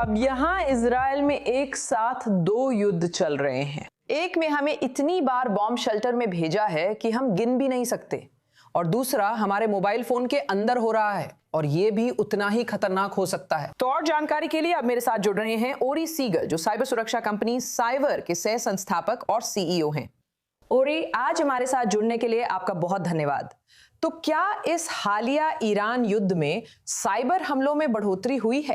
अब यहाँ इजराइल में एक साथ दो युद्ध चल रहे हैं। एक में हमें इतनी बार बॉम्ब शेल्टर में भेजा है कि हम गिन भी नहीं सकते, और दूसरा हमारे मोबाइल फोन के अंदर हो रहा है, और ये भी उतना ही खतरनाक हो सकता है। तो और जानकारी के लिए अब मेरे साथ जुड़ रहे हैं ओरी सीगल, जो साइबर सुरक्षा कंपनी साइवर के सह संस्थापक और सीईओ हैं। ओरी, आज हमारे साथ जुड़ने के लिए आपका बहुत धन्यवाद। तो क्या इस हालिया ईरान युद्ध में साइबर हमलों में बढ़ोतरी हुई है?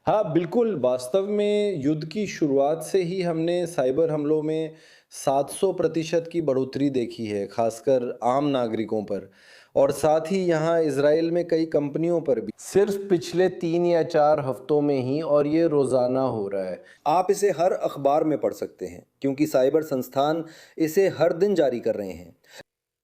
हाँ, बिल्कुल। वास्तव में युद्ध की शुरुआत से ही हमने साइबर हमलों में 700% की बढ़ोतरी देखी है, खासकर आम नागरिकों पर। और साथ ही यहाँ इज़राइल में कई कंपनियों पर भी सिर्फ पिछले 3 या 4 हफ्तों में ही, और ये रोज़ाना हो रहा है। आप इसे हर अखबार में पढ़ सकते हैं, क्योंकि साइबर संस्थान इसे हर दिन जारी कर रहे हैं।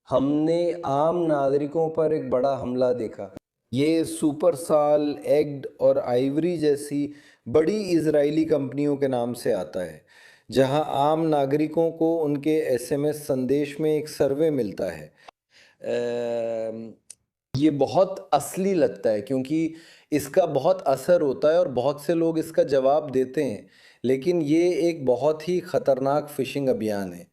हमने आम नागरिकों पर एक बड़ा हमला देखा। ये सुपरसाल, एग्ड और आइवरी जैसी बड़ी इजरायली कंपनियों के नाम से आता है, जहां आम नागरिकों को उनके एसएमएस संदेश में एक सर्वे मिलता है। ये बहुत असली लगता है, क्योंकि इसका बहुत असर होता है और बहुत से लोग इसका जवाब देते हैं, लेकिन ये एक बहुत ही खतरनाक फिशिंग अभियान है।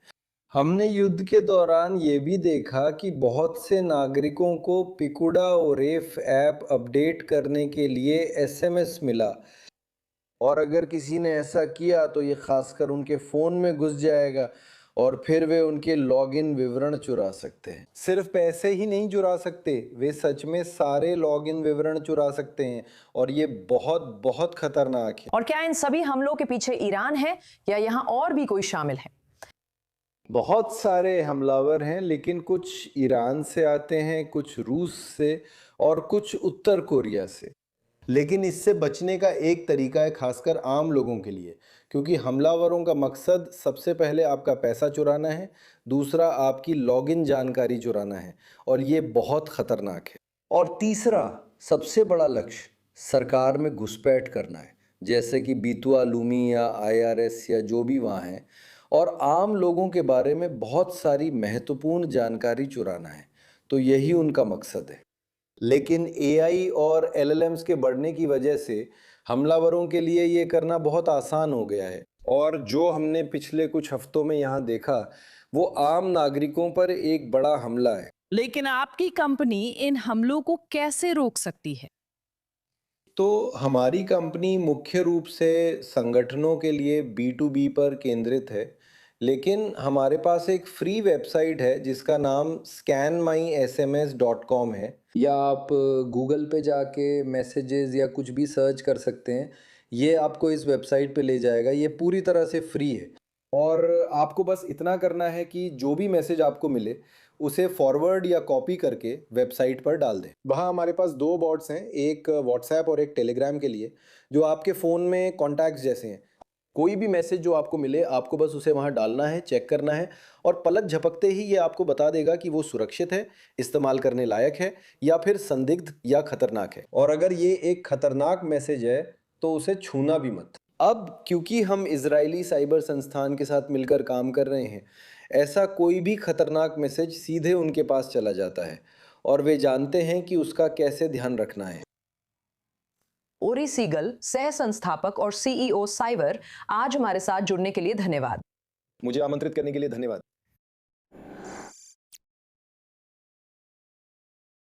हमने युद्ध के दौरान ये भी देखा कि बहुत से नागरिकों को पिकुडा और रेफ ऐप अपडेट करने के लिए एसएमएस मिला, और अगर किसी ने ऐसा किया तो ये खासकर उनके फ़ोन में घुस जाएगा और फिर वे उनके लॉगिन विवरण चुरा सकते हैं। सिर्फ पैसे ही नहीं चुरा सकते, वे सच में सारे लॉगिन विवरण चुरा सकते हैं, और ये बहुत बहुत खतरनाक है। और क्या इन सभी हमलों के पीछे ईरान है, या यहाँ और भी कोई शामिल है? बहुत सारे हमलावर हैं, लेकिन कुछ ईरान से आते हैं, कुछ रूस से और कुछ उत्तर कोरिया से। लेकिन इससे बचने का एक तरीका है, खासकर आम लोगों के लिए, क्योंकि हमलावरों का मकसद सबसे पहले आपका पैसा चुराना है, दूसरा आपकी लॉगिन जानकारी चुराना है, और ये बहुत खतरनाक है। और तीसरा सबसे बड़ा लक्ष्य सरकार में घुसपैठ करना है, जैसे कि बीतुआ लूमी या आईआरएस या जो भी वहाँ हैं, और आम लोगों के बारे में बहुत सारी महत्वपूर्ण जानकारी चुराना है। तो यही उनका मकसद है। लेकिन एआई और एलएलएम्स के बढ़ने की वजह से हमलावरों के लिए ये करना बहुत आसान हो गया है, और जो हमने पिछले कुछ हफ्तों में यहाँ देखा वो आम नागरिकों पर एक बड़ा हमला है। लेकिन आपकी कंपनी इन हमलों को कैसे रोक सकती है? तो हमारी कंपनी मुख्य रूप से संगठनों के लिए B2B पर केंद्रित है, लेकिन हमारे पास एक फ्री वेबसाइट है जिसका नाम scanmysms.com है, या आप गूगल पे जाके मैसेजेस या कुछ भी सर्च कर सकते हैं। ये आपको इस वेबसाइट पे ले जाएगा। ये पूरी तरह से फ्री है, और आपको बस इतना करना है कि जो भी मैसेज आपको मिले उसे फॉरवर्ड या कॉपी करके वेबसाइट पर डाल दें। वहाँ हमारे पास 2 बॉट्स हैं, एक व्हाट्सएप और एक टेलीग्राम के लिए, जो आपके फ़ोन में कॉन्टैक्ट्स जैसे हैं। कोई भी मैसेज जो आपको मिले, आपको बस उसे वहाँ डालना है, चेक करना है, और पलक झपकते ही ये आपको बता देगा कि वो सुरक्षित है, इस्तेमाल करने लायक है, या फिर संदिग्ध या खतरनाक है। और अगर ये एक खतरनाक मैसेज है तो उसे छूना भी मत। अब क्योंकि हम इजरायली साइबर संस्थान के साथ मिलकर काम कर रहे हैं, ऐसा कोई भी खतरनाक मैसेज सीधे उनके पास चला जाता है, और वे जानते हैं कि उसका कैसे ध्यान रखना है। ओरी सीगल, सह संस्थापक और सीईओ साइबर, आज हमारे साथ जुड़ने के लिए धन्यवाद। मुझे आमंत्रित करने के लिए धन्यवाद।